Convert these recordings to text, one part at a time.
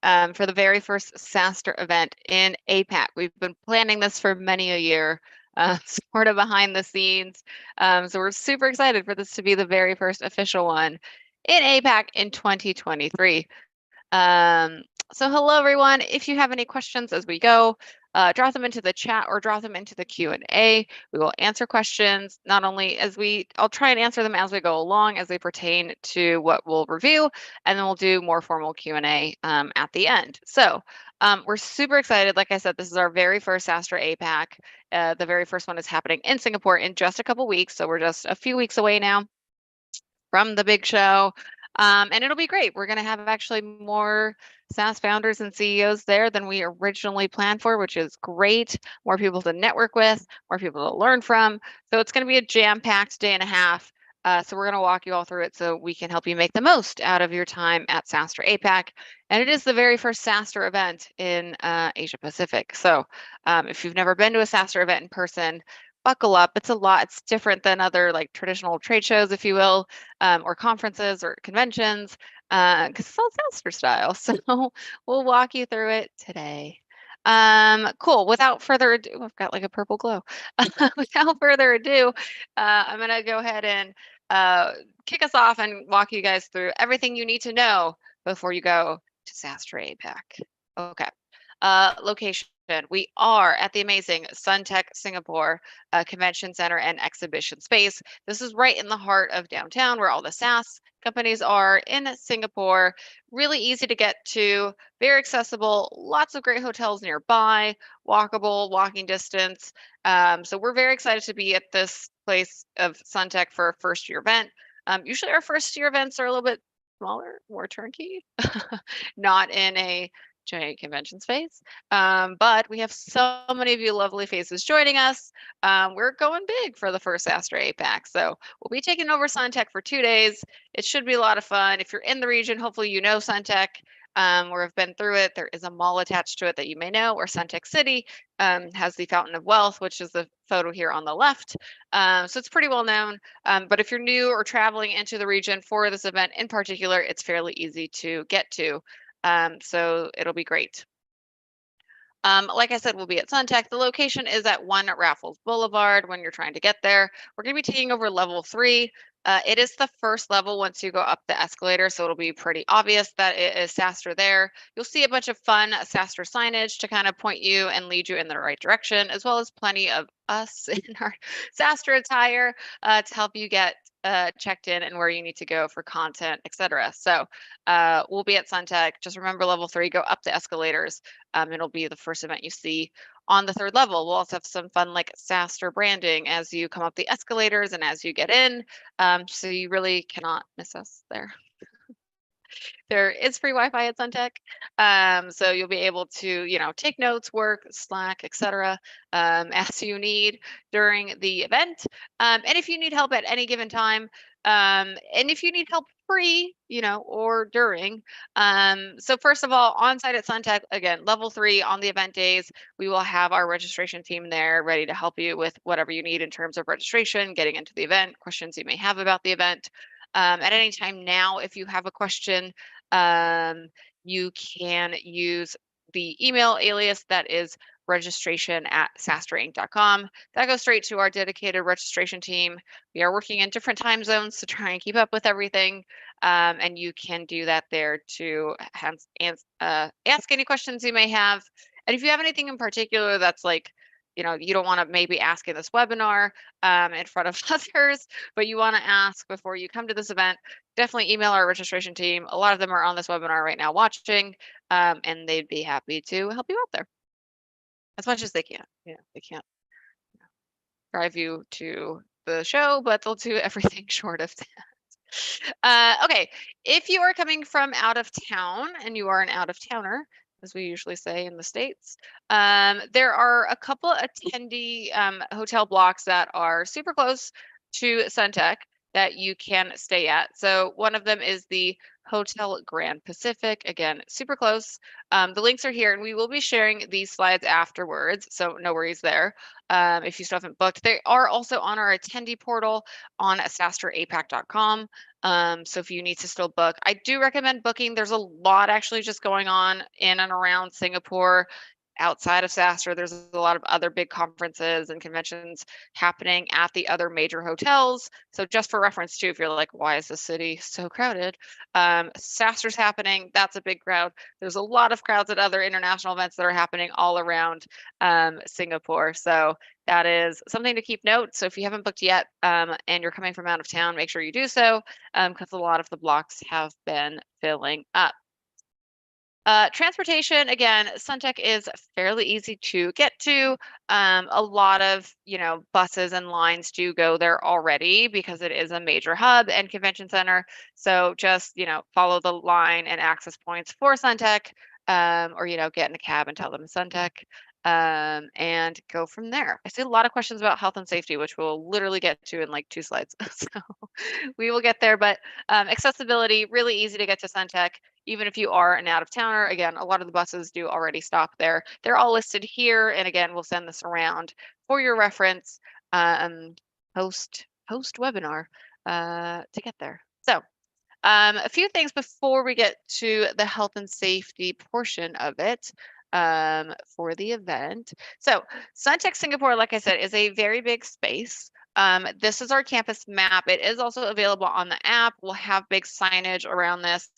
for the very first SaaStr event in APAC. We've been planning this for many a year, sort of behind the scenes. So we're super excited for this to be the very first official one in APAC in 2023. So hello everyone. If you have any questions as we go, drop them into the chat or drop them into the Q&A. We will answer questions not only I'll try and answer them as we go along as they pertain to what we'll review, and then we'll do more formal Q&A at the end. So we're super excited. Like I said, this is our very first SaaStr APAC. The very first one is happening in Singapore in just a couple weeks. So we're just a few weeks away now from the big show. And it'll be great. We're going to have actually more SaaS founders and CEOs there than we originally planned for, which is great. More people to network with, more people to learn from. So it's going to be a jam-packed day and a half. So we're going to walk you all through it so we can help you make the most out of your time at SaaStr APAC. And it is the very first SaaStr event in Asia Pacific. So if you've never been to a SaaStr event in person, buckle up. It's a lot. It's different than other like traditional trade shows, if you will, or conferences or conventions, because it's all SaaStr style. So we'll walk you through it today. Cool. Without further ado, I've got like a purple glow. Without further ado, I'm going to go ahead and kick us off and walk you guys through everything you need to know before you go to SaaStr APAC. Okay. Location. We are at the amazing Suntec Singapore Convention Center and Exhibition Space. This is right in the heart of downtown where all the SaaS companies are in Singapore. Really easy to get to, very accessible, lots of great hotels nearby, walkable, walking distance. So we're very excited to be at this place of Suntec for our first year event. Usually our first year events are a little bit smaller, more turnkey, not in a giant convention space. But we have so many of you lovely faces joining us. We're going big for the first SaaStr APAC. So we'll be taking over Suntec for 2 days. It should be a lot of fun. If you're in the region, hopefully you know Suntec or have been through it. There is a mall attached to it that you may know, or Suntec City has the Fountain of Wealth, which is the photo here on the left. So it's pretty well known. But if you're new or traveling into the region for this event in particular, it's fairly easy to get to. So it'll be great. Like I said, we'll be at Suntec. The location is at 1 Raffles Boulevard when you're trying to get there. We're going to be taking over level 3. It is the first level once you go up the escalator, so it'll be pretty obvious that it is SaaStr there. You'll see a bunch of fun SaaStr signage to kind of point you and lead you in the right direction, as well as plenty of us in our SaaStr attire to help you get checked in and where you need to go for content, etc. So we'll be at Suntec. Just remember level 3, go up the escalators. It'll be the first event you see on the 3rd level. We'll also have some fun like SaaStr branding as you come up the escalators and as you get in. So you really cannot miss us there. There is free Wi-Fi at Suntec, so you'll be able to, take notes, work, Slack, etc., as you need during the event. And if you need help at any given time, and if you need help free, or during. So first of all, on site at Suntec, again, level 3 on the event days, we will have our registration team there ready to help you with whatever you need in terms of registration, getting into the event, questions you may have about the event. At any time now, if you have a question, you can use the email alias that is registration@SaaStrInc.com. That goes straight to our dedicated registration team. We are working in different time zones to try and keep up with everything. And you can do that there to ask any questions you may have. And if you have anything in particular that's like, you don't want to maybe ask in this webinar in front of others, but you want to ask before you come to this event, definitely email our registration team. A lot of them are on this webinar right now watching, and they'd be happy to help you out there as much as they can. They can't drive you to the show, but they'll do everything short of that. Okay, if you are coming from out of town and you are an out-of-towner, as we usually say in the States, there are a couple attendee hotel blocks that are super close to Suntec that you can stay at. So one of them is the Hotel Grand Pacific. Again, super close. The links are here, and we will be sharing these slides afterwards, so no worries there. If you still haven't booked, they are also on our attendee portal on SaaStrAPAC.com. So if you need to still book, I do recommend booking. There's a lot actually just going on in and around Singapore. Outside of SaaStr, there's a lot of other big conferences and conventions happening at the other major hotels. So just for reference too, if you're like, why is the city so crowded? SaaStr's happening, that's a big crowd. There's a lot of crowds at other international events that are happening all around Singapore. So that is something to keep note. So if you haven't booked yet and you're coming from out of town, make sure you do so because a lot of the blocks have been filling up. Transportation, again, Suntec is fairly easy to get to. A lot of, buses and lines do go there already because it is a major hub and convention center. So just, follow the line and access points for Suntec, or, get in a cab and tell them Suntec, and go from there. I see a lot of questions about health and safety, which we'll literally get to in like 2 slides. So we will get there, but accessibility, really easy to get to Suntec. Even if you are an out-of-towner, again, a lot of the buses do already stop there. They're all listed here, and again, we'll send this around for your reference post webinar to get there. So a few things before we get to the health and safety portion of it for the event. So Suntec Singapore, like I said, is a very big space. This is our campus map. It is also available on the app. We'll have big signage around this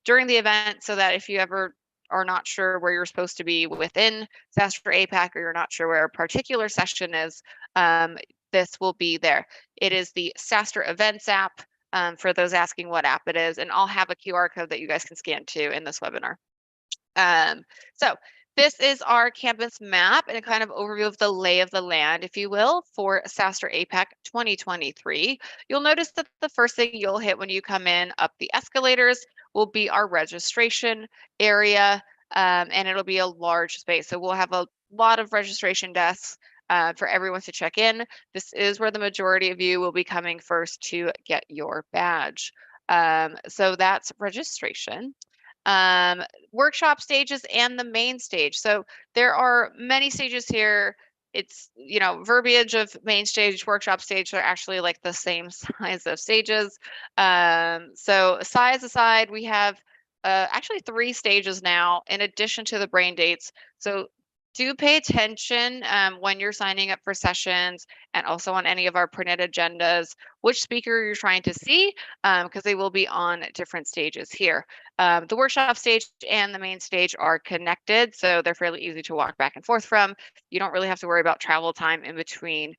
during the event so that if you ever are not sure where you're supposed to be within SaaStr APAC, or you're not sure where a particular session is, this will be there. It is the SaaStr Events app for those asking what app it is, and I'll have a QR code that you guys can scan to in this webinar. So this is our campus map and a kind of overview of the lay of the land, if you will, for SaaStr APAC 2023. You'll notice that the first thing you'll hit when you come in up the escalators will be our registration area, and it'll be a large space. So we'll have a lot of registration desks for everyone to check in. This is where the majority of you will be coming first to get your badge. So that's registration. Workshop stages and the main stage. So there are many stages here. It's, verbiage of main stage, workshop stage are actually like the same size of stages. So size aside, we have actually 3 stages now in addition to the brain dates. So do pay attention when you're signing up for sessions and also on any of our printed agendas, which speaker you're trying to see, because they will be on different stages here. The workshop stage and the main stage are connected, so they're fairly easy to walk back and forth from. You don't really have to worry about travel time in between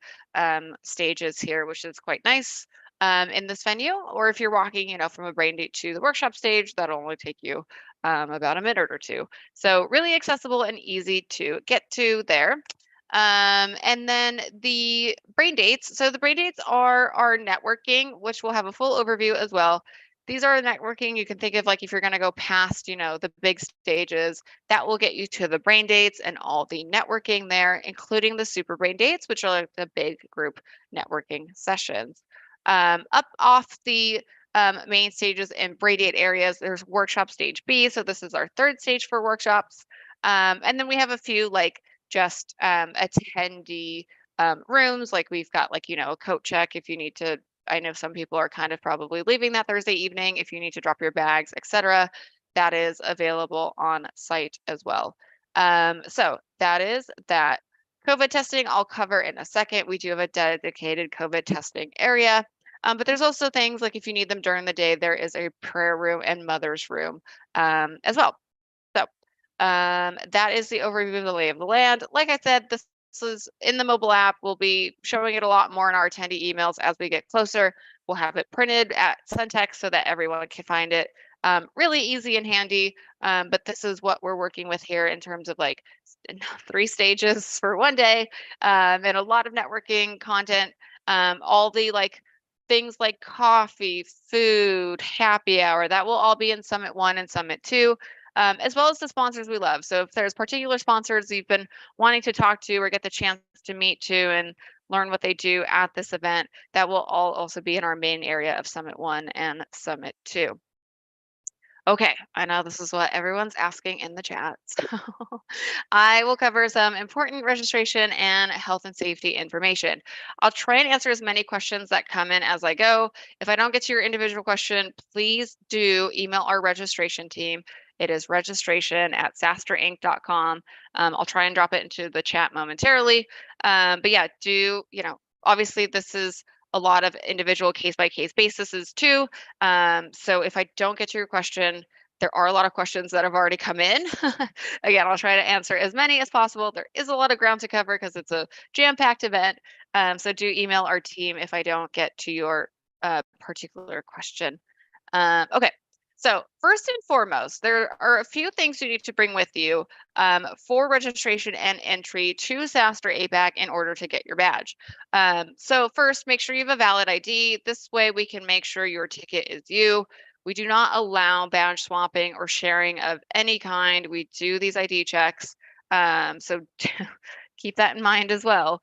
stages here, which is quite nice in this venue. Or if you're walking, from a brain date to the workshop stage, that'll only take you about a minute or 2. So really accessible and easy to get to there. And then the brain dates. So the brain dates are our networking, which we'll have a full overview as well. These are networking. You can think of like if you're going to go past, the big stages, that will get you to the brain dates and all the networking there, including the super brain dates, which are like the big group networking sessions. Up off the main stages and brain date areas, there's workshop stage B. So this is our 3rd stage for workshops. And then we have a few like just attendee rooms, like we've got like, a coat check if you need to. I know some people are kind of probably leaving that Thursday evening if you need to drop your bags, etc. That is available on site as well. So that is that. COVID testing I'll cover in a second. We do have a dedicated COVID testing area. But there's also things like if you need them during the day, there is a prayer room and mother's room as well. So that is the overview of the lay of the land. Like I said, this is in the mobile app. We'll be showing it a lot more in our attendee emails as we get closer. We'll have it printed at Suntec so that everyone can find it. Really easy and handy, but this is what we're working with here in terms of like 3 stages for one day and a lot of networking content. All the like things like coffee, food, happy hour, that will all be in Summit 1 and Summit 2. As well as the sponsors we love. So if there's particular sponsors you've been wanting to talk to or get the chance to meet to and learn what they do at this event, that will all also be in our main area of Summit 1 and Summit 2. Okay, I know this is what everyone's asking in the chat. So I will cover some important registration and health and safety information. I'll try and answer as many questions that come in as I go. If I don't get to your individual question, please do email our registration team. It is registration@SaaStrinc.com. I'll try and drop it into the chat momentarily. But yeah, obviously this is a lot of individual case-by-case basis too. So if I don't get to your question, there are a lot of questions that have already come in. Again, I'll try to answer as many as possible. There is a lot of ground to cover because it's a jam-packed event. So do email our team if I don't get to your particular question. Okay, so first and foremost, there are a few things you need to bring with you for registration and entry to SaaStr APAC in order to get your badge. So first, make sure you have a valid ID. This way we can make sure your ticket is you. We do not allow badge swapping or sharing of any kind. We do these ID checks. So keep that in mind as well.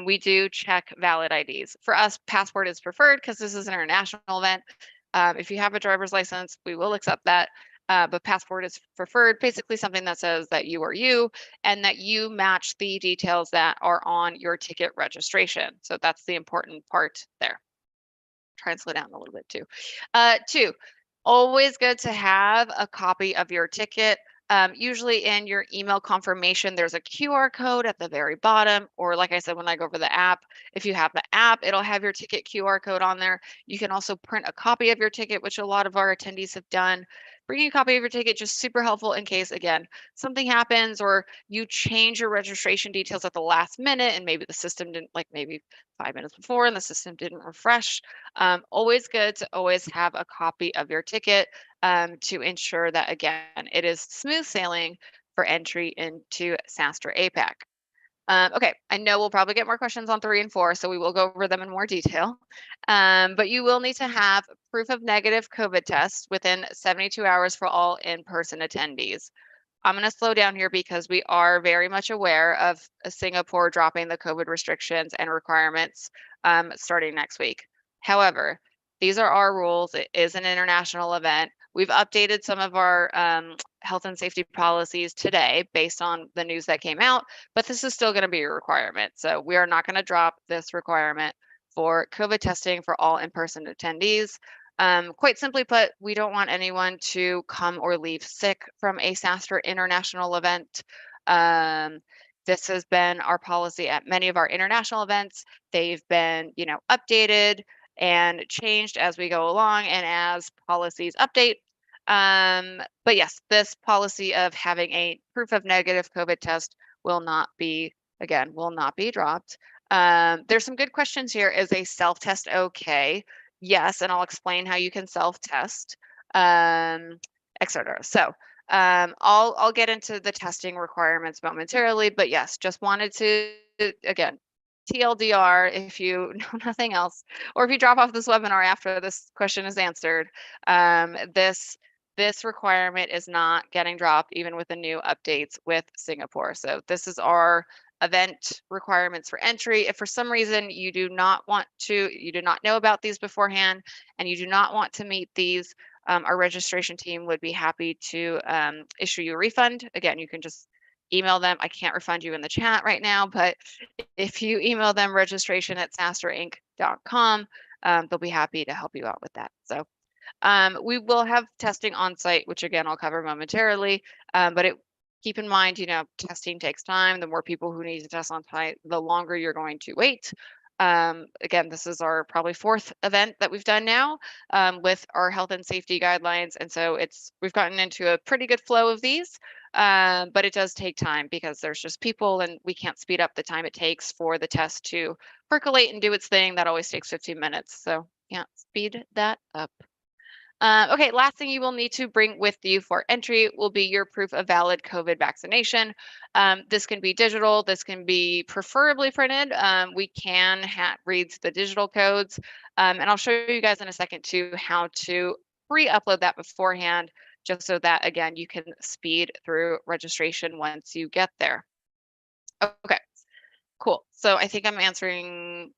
We do check valid IDs. For us, passport is preferred because this is an international event. If you have a driver's license, we will accept that. But passport is preferred, basically something that says that you are you and that you match the details that are on your ticket registration. So that's the important part there. Try and slow down a little bit too. Two, always good to have a copy of your ticket. Usually in your email confirmation, there's a QR code at the very bottom, or like I said, when I go over the app, if you have the app, it'll have your ticket QR code on there. You can also print a copy of your ticket, which a lot of our attendees have done. Bringing a copy of your ticket, just super helpful in case, again, something happens or you change your registration details at the last minute and maybe the system didn't, like maybe 5 minutes before and the system didn't refresh. Always good to always have a copy of your ticket to ensure that, again, it is smooth sailing for entry into SaaStr APAC. Okay, I know we'll probably get more questions on 3 and 4, so we will go over them in more detail. But you will need to have proof of negative COVID test within 72 hours for all in-person attendees. I'm going to slow down here because we are very much aware of Singapore dropping the COVID restrictions and requirements starting next week. However, these are our rules. It is an international event. We've updated some of our health and safety policies today based on the news that came out, but this is still going to be a requirement. So we are not going to drop this requirement for COVID testing for all in-person attendees. Quite simply put, we don't want anyone to come or leave sick from a SaaStr international event. This has been our policy at many of our international events. They've been, updated and changed as we go along and as policies update. But yes, this policy of having a proof of negative COVID test will not be dropped. There's some good questions here. Is a self-test okay? Yes, and I'll explain how you can self-test, etc. So I'll get into the testing requirements momentarily, but yes, just wanted to, again, TLDR, if you know nothing else, or if you drop off this webinar after this question is answered, this requirement is not getting dropped even with the new updates with Singapore. So this is our event requirements for entry. If for some reason you do not know about these beforehand and you do not want to meet these, our registration team would be happy to issue you a refund. Again, you can just email them. I can't refund you in the chat right now, but if you email them registration@SaaStrinc.com, they'll be happy to help you out with that. So we will have testing on site, which again, I'll cover momentarily, but keep in mind, testing takes time. The more people who need to test on site, the longer you're going to wait. Again, this is our probably 4th event that we've done now with our health and safety guidelines. And so we've gotten into a pretty good flow of these, but it does take time because there's just people and we can't speed up the time it takes for the test to percolate and do its thing. That always takes 15 minutes. So yeah, speed that up. Okay, last thing you will need to bring with you for entry will be your proof of valid COVID vaccination. This can be digital, this can be preferably printed. We can read the digital codes, and I'll show you guys in a second too how to pre-upload that beforehand, just so that, again, you can speed through registration once you get there. Okay, cool. So I think I'm answering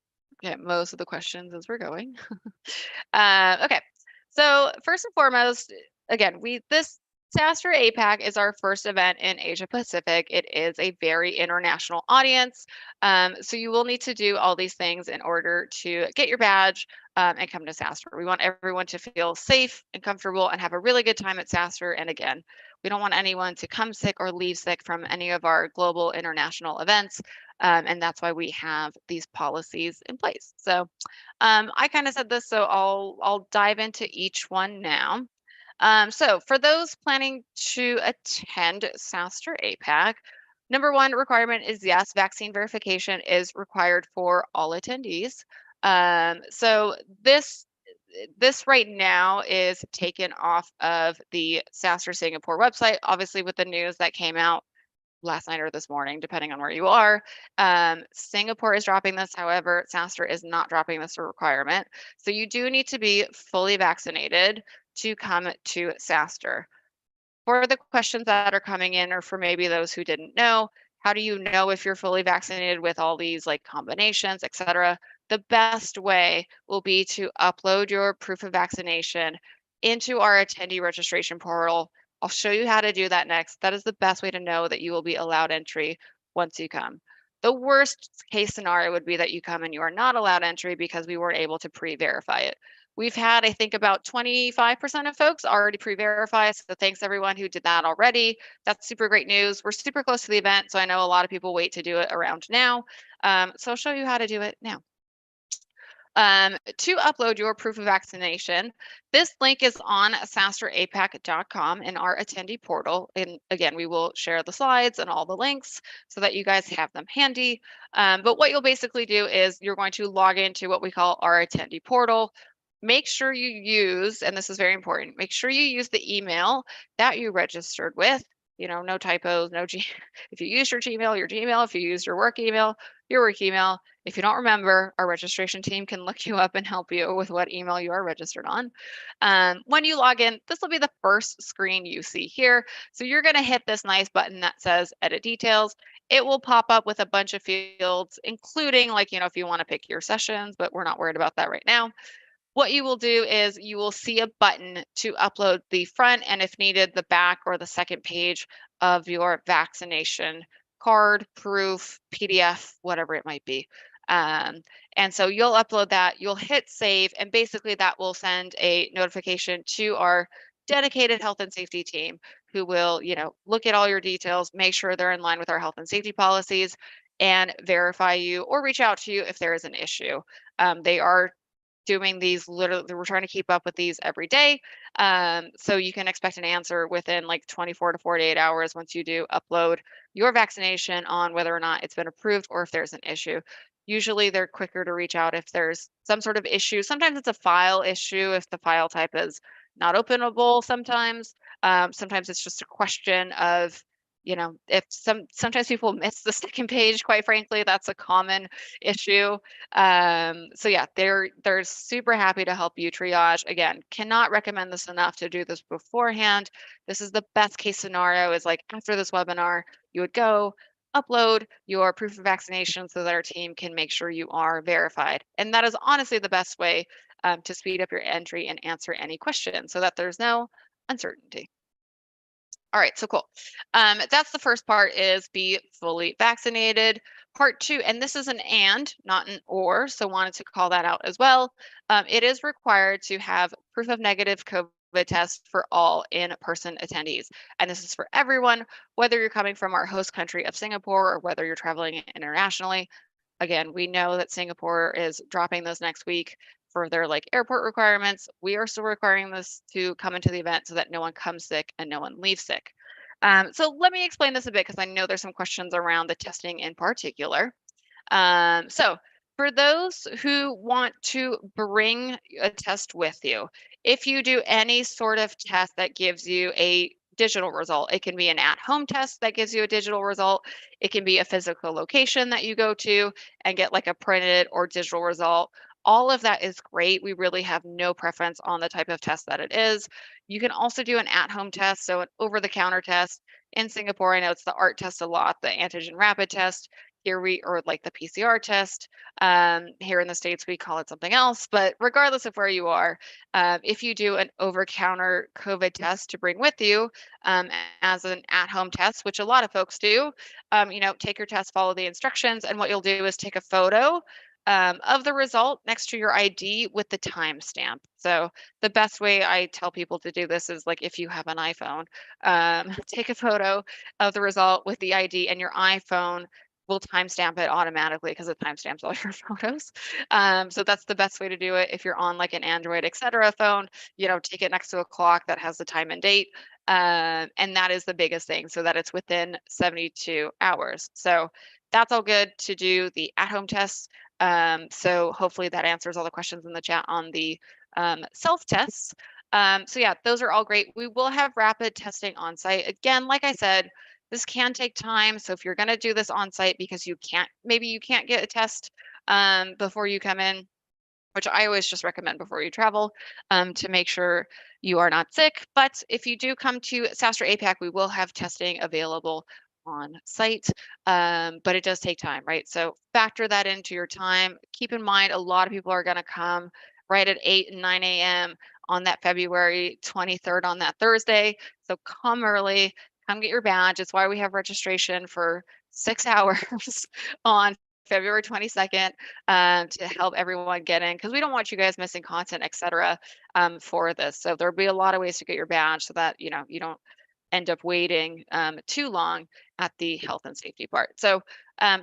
most of the questions as we're going. Okay. So first and foremost, again, this SaaStr APAC is our first event in Asia Pacific. It is a very international audience. So you will need to do all these things in order to get your badge and come to SaaStr. We want everyone to feel safe and comfortable and have a really good time at SaaStr. And again, we don't want anyone to come sick or leave sick from any of our global international events. And that's why we have these policies in place. So I kind of said this, so I'll dive into each one now. So for those planning to attend SaaStr APAC, number one requirement is yes, vaccine verification is required for all attendees. So this right now is taken off of the SaaStr Singapore website, obviously with the news that came out last night or this morning, depending on where you are. Singapore is dropping this. However, SaaStr is not dropping this requirement. So you do need to be fully vaccinated to come to SaaStr. For the questions that are coming in, or for maybe those who didn't know, how do you know if you're fully vaccinated with all these like combinations, et cetera? The best way will be to upload your proof of vaccination into our attendee registration portal. I'll show you how to do that next. That is the best way to know that you will be allowed entry once you come. The worst case scenario would be that you come and you are not allowed entry because we weren't able to pre-verify it. We've had, I think, about 25% of folks already pre-verify. So thanks everyone who did that already. That's super great news. We're super close to the event, so I know a lot of people wait to do it around now. So I'll show you how to do it now. To upload your proof of vaccination, this link is on SaaStrAPAC.com in our attendee portal. And again, we will share the slides and all the links so that you guys have them handy. But what you'll basically do is you're going to log into what we call our attendee portal. Make sure you use, and this is very important, make sure you use the email that you registered with. You know, no typos, no if you use your Gmail, if you use your work email, your work email. If you don't remember, our registration team can look you up and help you with what email you are registered on. When you log in, this will be the first screen you see here. So you're going to hit this nice button that says edit details. It will pop up with a bunch of fields, including like, you know, if you want to pick your sessions, but we're not worried about that right now. What you will do is you will see a button to upload the front and if needed, the back or the second page of your vaccination card, proof, PDF, whatever it might be. And so you'll upload that, you'll hit save, and basically that will send a notification to our dedicated health and safety team who will, you know, look at all your details, make sure they're in line with our health and safety policies, and verify you or reach out to you if there is an issue. They are doing these literally, we're trying to keep up with these every day. So you can expect an answer within like 24 to 48 hours once you do upload your vaccination on whether or not it's been approved or if there's an issue. Usually they're quicker to reach out if there's some sort of issue. Sometimes it's a file issue if the file type is not openable sometimes. Sometimes it's just a question of, you know, if sometimes people miss the second page, quite frankly, that's a common issue. So yeah, they're super happy to help you triage. Again, cannot recommend this enough to do this beforehand. This is the best case scenario is like after this webinar, you would go upload your proof of vaccination so that our team can make sure you are verified. And that is honestly the best way to speed up your entry and answer any questions so that there's no uncertainty. All right, so cool. That's the first part is be fully vaccinated. Part two, and this is an and, not an or, so wanted to call that out as well. It is required to have proof of negative COVID test for all in-person attendees. And this is for everyone, whether you're coming from our host country of Singapore or whether you're traveling internationally. Again, we know that Singapore is dropping those next week for their like airport requirements. We are still requiring this to come into the event so that no one comes sick and no one leaves sick. So let me explain this a bit because I know there's some questions around the testing in particular. So for those who want to bring a test with you, if you do any sort of test that gives you a digital result, it can be an at-home test that gives you a digital result. It can be a physical location that you go to and get like a printed or digital result. All of that is great. We really have no preference on the type of test that it is. You can also do an at-home test, so an over-the-counter test. In Singapore, I know it's the ART test a lot, the antigen rapid test. or like the PCR test. Here in the States, we call it something else, but regardless of where you are, if you do an over-counter COVID test to bring with you as an at-home test, which a lot of folks do, take your test, follow the instructions, and what you'll do is take a photo of the result next to your ID with the timestamp. So the best way I tell people to do this is like if you have an iPhone, take a photo of the result with the ID, and your iPhone will timestamp it automatically because it timestamps all your photos. So that's the best way to do it. If you're on like an Android, etc. phone, take it next to a clock that has the time and date. And that is the biggest thing, so that it's within 72 hours. So that's all good to do the at-home tests. So hopefully that answers all the questions in the chat on the self-tests. So yeah, those are all great. We will have rapid testing on site. Again, like I said, this can take time. So if you're going to do this on site because maybe you can't get a test before you come in, which I always just recommend before you travel to make sure you are not sick. But if you do come to SaaStr APAC, we will have testing available on site, but it does take time, right? So factor that into your time. Keep in mind, a lot of people are going to come right at 8 and 9 a.m. on that February 23rd on that Thursday. So come early, come get your badge. It's why we have registration for 6 hours on February 22nd to help everyone get in, because we don't want you guys missing content, etc. For this. So there'll be a lot of ways to get your badge so that you don't end up waiting too long at the health and safety part. So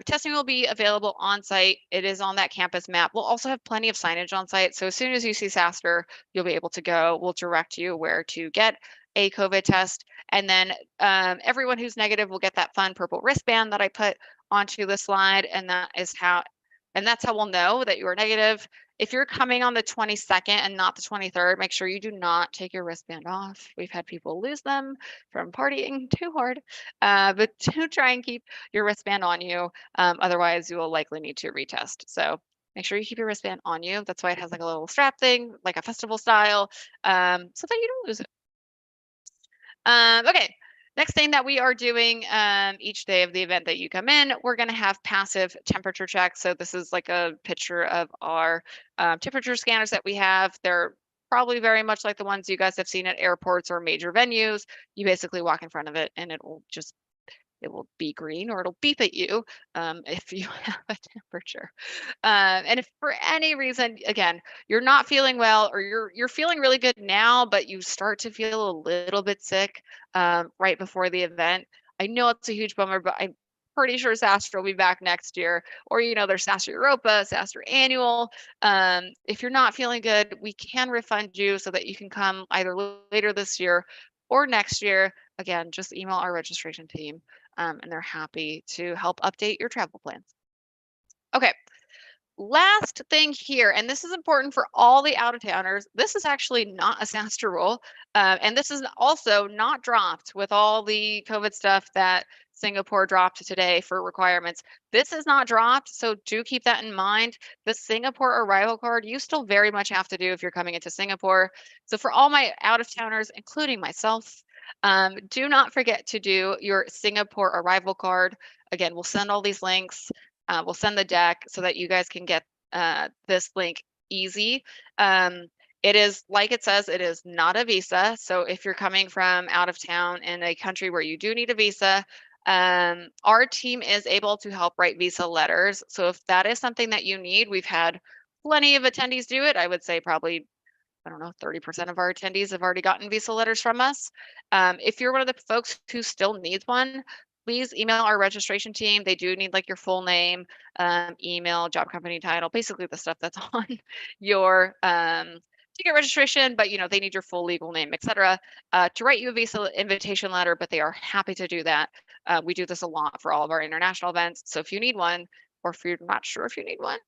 testing will be available on site. It is on that campus map. We'll also have plenty of signage on site. So as soon as you see SaaStr, you'll be able to go. We'll direct you where to get a COVID test. And then everyone who's negative will get that fun purple wristband that I put onto the slide. And that's how we'll know that you are negative. If you're coming on the 22nd and not the 23rd, make sure you do not take your wristband off. We've had people lose them from partying too hard, but do try and keep your wristband on you. Otherwise, you will likely need to retest. So make sure you keep your wristband on you. That's why it has like a little strap thing, like a festival style, so that you don't lose it. Okay. Next thing that we are doing each day of the event that you come in, we're going to have passive temperature checks. So this is like a picture of our temperature scanners that we have. They're probably very much like the ones you guys have seen at airports or major venues. You basically walk in front of it and it will be green, or it'll beep at you if you have a temperature. And if for any reason, again, you're not feeling well, or you're feeling really good now, but you start to feel a little bit sick right before the event, I know it's a huge bummer, but I'm pretty sure SaaStr will be back next year. Or there's SaaStr Europa, SaaStr Annual. If you're not feeling good, we can refund you so that you can come either later this year or next year. Again, just email our registration team. And they're happy to help update your travel plans. Okay, last thing here, and this is important for all the out-of-towners. This is actually not a SaaStr rule, and this is also not dropped with all the COVID stuff that Singapore dropped today for requirements. This is not dropped, so do keep that in mind. The Singapore arrival card, you still very much have to do if you're coming into Singapore. So for all my out-of-towners, including myself, do not forget to do your Singapore arrival card. Again, we'll send all these links. We'll send the deck so that you guys can get this link easy. It is, like it says, it is not a visa. So if you're coming from out of town in a country where you do need a visa, our team is able to help write visa letters. So if that is something that you need, we've had plenty of attendees do it. I would say probably, I don't know, 30% of our attendees have already gotten visa letters from us. If you're one of the folks who still needs one, please email our registration team. They do need like your full name, email, job company title, basically the stuff that's on your ticket registration, but they need your full legal name, etc. To write you a visa invitation letter, but they are happy to do that. We do this a lot for all of our international events. So if you need one, or if you're not sure if you need one,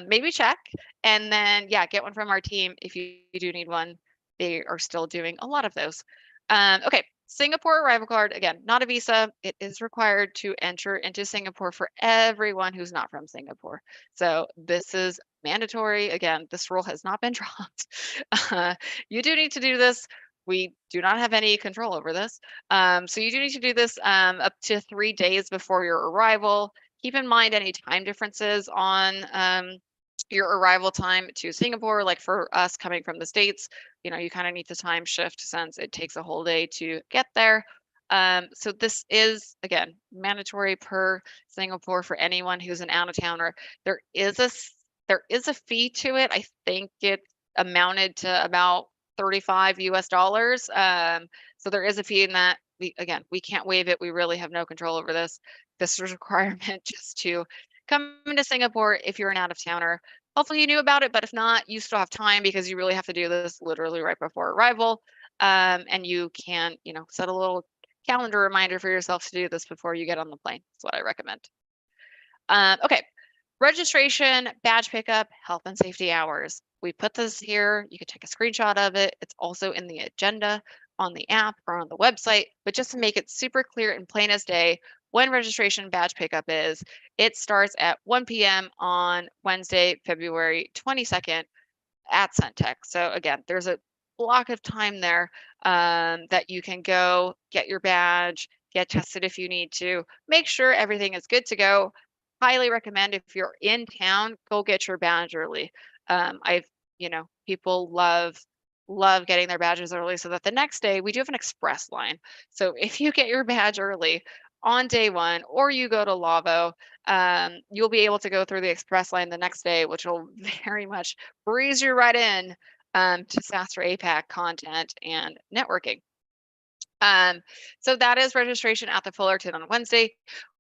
maybe check. And then, yeah, get one from our team if you do need one. They are still doing a lot of those. Okay, Singapore arrival card, again, not a visa. It is required to enter into Singapore for everyone who's not from Singapore. So this is mandatory. Again, this rule has not been dropped. You do need to do this. We do not have any control over this. So you do need to do this up to 3 days before your arrival. Keep in mind any time differences on your arrival time to Singapore. Like for us coming from the States, you know, you kind of need the time shift since it takes a whole day to get there. So this is, again, mandatory per Singapore for anyone who's an out-of-towner. There is a fee to it. I think it amounted to about 35 US dollars. So there is a fee in that. We can't waive it. We really have no control over this. This is a requirement just to come into Singapore if you're an out-of-towner. Hopefully you knew about it, but if not, you still have time because you really have to do this literally right before arrival. And you can, you know, set a little calendar reminder for yourself to do this before you get on the plane. That's what I recommend. Okay, registration, badge pickup, health and safety hours. We put this here. You can take a screenshot of it. It's also in the agenda on the app or on the website, but just to make it super clear and plain as day, when registration badge pickup is, it starts at 1 p.m. on Wednesday, February 22nd at Suntech. So again, there's a block of time there that you can go get your badge, get tested if you need to, make sure everything is good to go. Highly recommend if you're in town, go get your badge early. People love getting their badges early so that the next day we do have an express line. So if you get your badge early on day one, or you go to Lavo, you'll be able to go through the express line the next day, which will very much breeze you right in to SaaStr APAC content and networking. So that is registration at the Fullerton on Wednesday.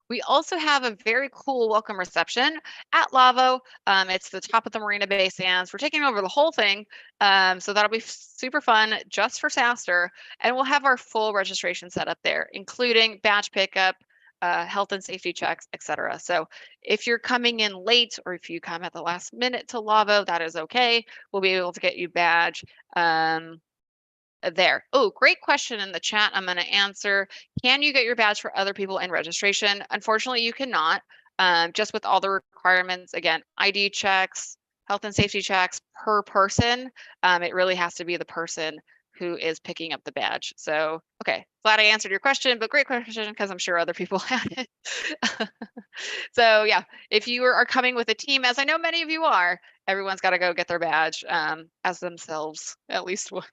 We also have a very cool welcome reception at Lavo. It's the top of the Marina Bay Sands. We're taking over the whole thing. So that'll be super fun just for SaaStr. And we'll have our full registration set up there, including badge pickup, health and safety checks, etc. So if you're coming in late or if you come at the last minute to Lavo, that is okay. We'll be able to get you badge there. Oh, great question in the chat. I'm going to answer. Can you get your badge for other people in registration? Unfortunately, you cannot. Just with all the requirements, again, ID checks, health and safety checks per person. It really has to be the person who is picking up the badge. So, okay, glad I answered your question, but great question because I'm sure other people had it. So yeah, if you are coming with a team, as I know many of you are, everyone's got to go get their badge as themselves at least once.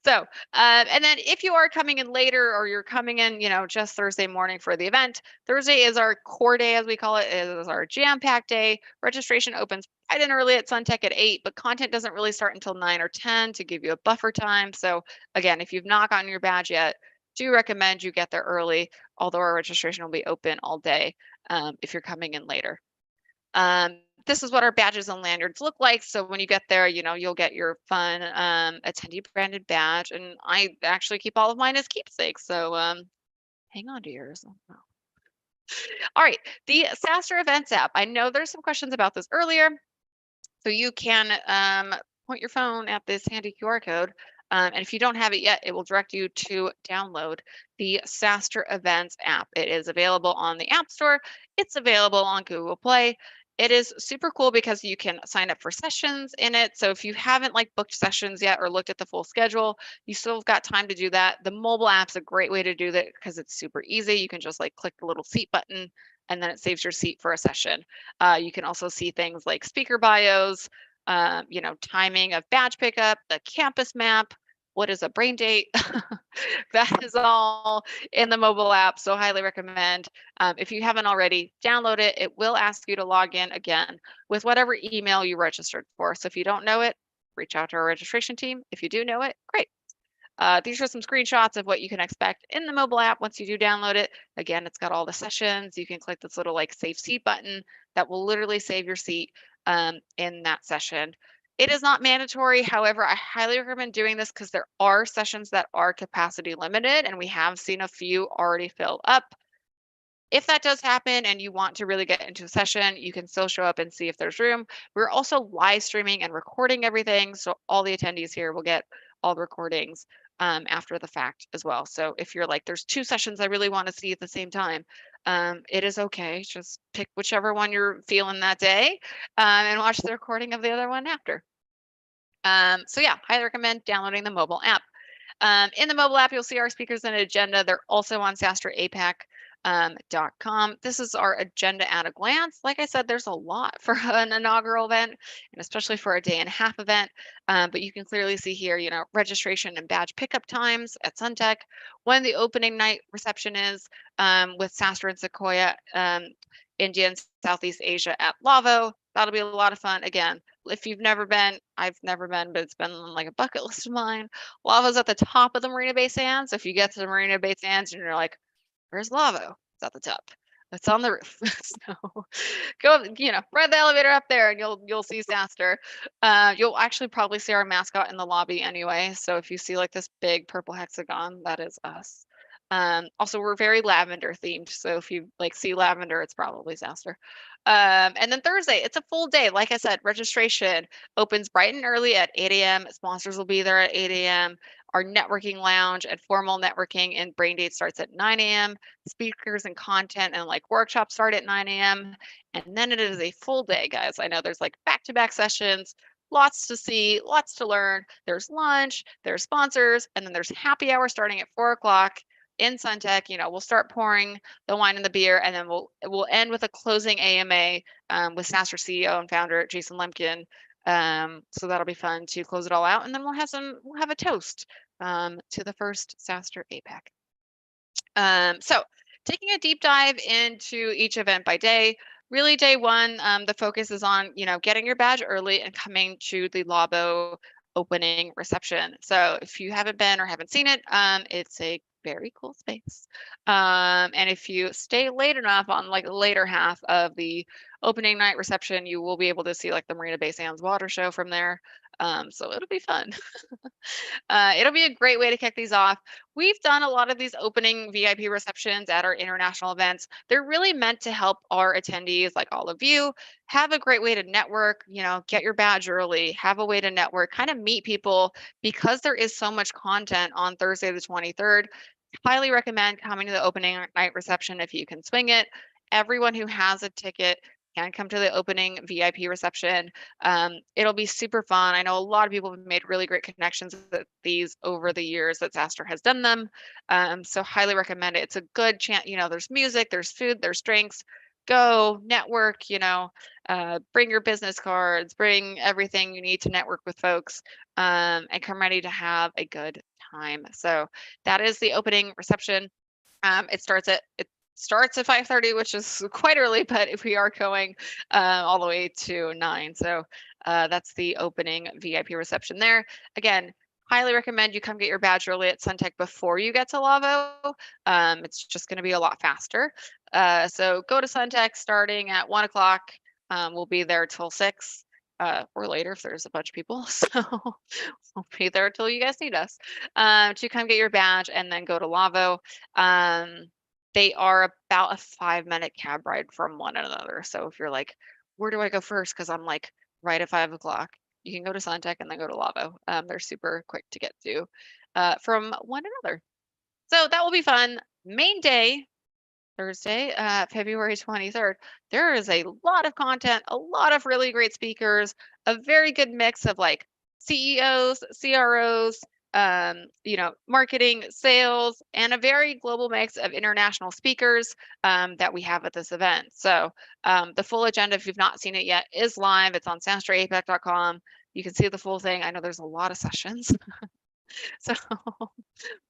So, and then if you are coming in later or you're coming in, just Thursday morning for the event, Thursday is our core day, as we call it. It is our jam-packed day. Registration opens bright and early at Suntech at 8, but content doesn't really start until 9 or 10 to give you a buffer time. So again, if you've not gotten your badge yet, do recommend you get there early, although our registration will be open all day if you're coming in later. This is what our badges and lanyards look like. So when you get there, you'll get your fun attendee branded badge. And I actually keep all of mine as keepsakes. So hang on to yours. Oh. All right, the SaaStr Events app. I know there's some questions about this earlier. So you can point your phone at this handy QR code. And if you don't have it yet, it will direct you to download the SaaStr Events app. It is available on the App Store. It's available on Google Play. It is super cool because you can sign up for sessions in it. So if you haven't booked sessions yet or looked at the full schedule, you still have got time to do that. The mobile app's a great way to do that because it's super easy. You can just click the little seat button and then it saves your seat for a session. You can also see things like speaker bios, timing of badge pickup, the campus map, what is a brain date? That is all in the mobile app, so highly recommend. If you haven't already, download it. It will ask you to log in again with whatever email you registered for. So if you don't know it, reach out to our registration team. If you do know it, great. These are some screenshots of what you can expect in the mobile app once you do download it. Again, it's got all the sessions. You can click this little save seat button that will literally save your seat in that session. It is not mandatory. However, I highly recommend doing this because there are sessions that are capacity limited and we have seen a few already fill up. If that does happen and you want to really get into a session, you can still show up and see if there's room. We're also live streaming and recording everything. So all the attendees here will get all the recordings after the fact as well. So if you're there's two sessions I really want to see at the same time, it is okay. Just pick whichever one you're feeling that day and watch the recording of the other one after. So yeah, highly recommend downloading the mobile app. In the mobile app, you'll see our speakers and agenda. They're also on SaaStr APAC. com. This is our agenda at a glance. Like I said, there's a lot for an inaugural event, and especially for a 1.5-day event. But you can clearly see here, registration and badge pickup times at Suntech, when the opening night reception is, with SaaStr and Sequoia, India and Southeast Asia at Lavo. That'll be a lot of fun. Again, if you've never been, I've never been, but it's been on like a bucket list of mine. Lavo's at the top of the Marina Bay Sands. If you get to the Marina Bay Sands and you're like, where's Lavo? It's at the top. It's on the roof. So go, ride the elevator up there and you'll see SaaStr. You'll actually probably see our mascot in the lobby anyway. So if you see like this big purple hexagon, that is us. Also, we're very lavender themed. So if you like see lavender, it's probably SaaStr. And then Thursday, it's a full day. Like I said, registration opens bright and early at 8 a.m. Sponsors will be there at 8 a.m. Our networking lounge and formal networking and brain date starts at 9 a.m. Speakers and content and like workshops start at 9 a.m. And then it is a full day, guys. I know there's like back-to-back sessions, lots to see, lots to learn. There's lunch, there's sponsors, and then there's happy hour starting at 4 o'clock in Suntech. We'll start pouring the wine and the beer, and then we'll end with a closing AMA with SaaStr CEO and founder Jason Lemkin. So that'll be fun to close it all out, and then we'll have a toast to the first SaaStr APAC. So taking a deep dive into each event by day. Really, day one, the focus is on getting your badge early and coming to the Labo opening reception. So if you haven't been or haven't seen it, it's a very cool space. And if you stay late enough on like the later half of the opening night reception, you will be able to see like the Marina Bay Sands water show from there. So it'll be fun. It'll be a great way to kick these off. We've done a lot of these opening VIP receptions at our international events. They're really meant to help our attendees, like all of you, have a great way to network, get your badge early, have a way to network, kind of meet people, because there is so much content on Thursday, the 23rd. Highly recommend coming to the opening night reception if you can swing it. Everyone who has a ticket can come to the opening VIP reception. It'll be super fun. I know a lot of people have made really great connections with these over the years that SaaStr has done them. So highly recommend it. It's a good chance. There's music, there's food, there's drinks. Go network, bring your business cards, bring everything you need to network with folks, and come ready to have a good time. So that is the opening reception. It starts at 5:30, which is quite early, but if we are going all the way to 9. So that's the opening VIP reception there. Again, highly recommend you come get your badge early at Suntech before you get to Lavo. It's just going to be a lot faster. So go to Suntech starting at 1 o'clock. We'll be there till 6. Or later if there's a bunch of people. So we'll be there till you guys need us to come get your badge and then go to Lavo. They are about a 5-minute cab ride from one another. So if you're like, where do I go first? Because I'm like right at 5 o'clock. You can go to Suntech and then go to Lavo. They're super quick to get to from one another. So that will be fun. Main day, Thursday, February 23rd. There is a lot of content, a lot of really great speakers, a very good mix of like CEOs, CROs, marketing, sales, and a very global mix of international speakers that we have at this event. So the full agenda, if you've not seen it yet, is live. It's on SaaStrAPAC.com. You can see the full thing. I know there's a lot of sessions. So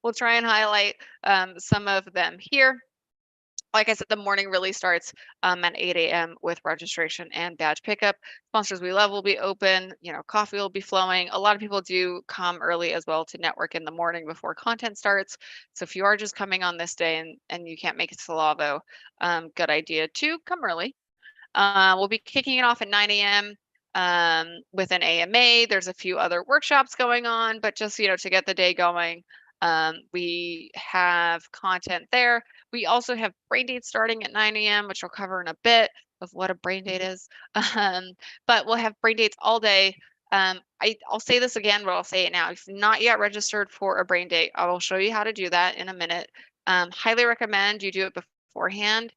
we'll try and highlight some of them here. Like I said, the morning really starts at 8 a.m. with registration and badge pickup. Sponsors we love will be open. Coffee will be flowing. A lot of people do come early as well to network in the morning before content starts. So if you are just coming on this day and you can't make it to Lavo, good idea to come early. We'll be kicking it off at 9 a.m. With an AMA. There's a few other workshops going on, but just to get the day going. We have content there. We also have brain dates starting at 9 a.m., which we'll cover in a bit of what a brain date is. But we'll have brain dates all day. I'll say this again, but I'll say it now. If you're not yet registered for a brain date, I will show you how to do that in a minute. Highly recommend you do it beforehand.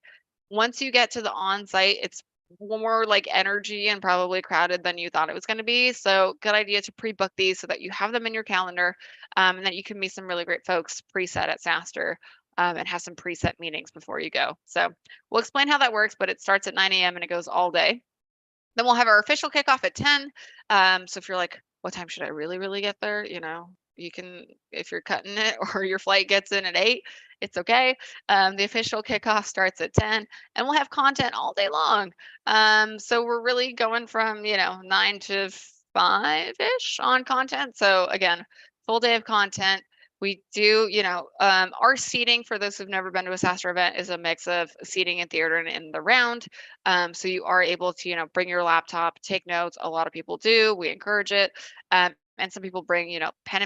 Once you get to the on-site, it's more like energy and probably crowded than you thought it was going to be. So good idea to pre-book these so that you have them in your calendar and that you can meet some really great folks preset at SaaStr and have some preset meetings before you go. So we'll explain how that works, but it starts at 9 a.m. and it goes all day. Then we'll have our official kickoff at 10. So if you're like, what time should I really get there? You can, if you're cutting it or your flight gets in at 8, it's okay. The official kickoff starts at 10 and we'll have content all day long. So we're really going from, 9 to 5-ish on content. So again, full day of content. We do, our seating for those who've never been to a SaaStr event is a mix of seating in theater and in the round. So you are able to, bring your laptop, take notes. A lot of people do. We encourage it. And some people bring,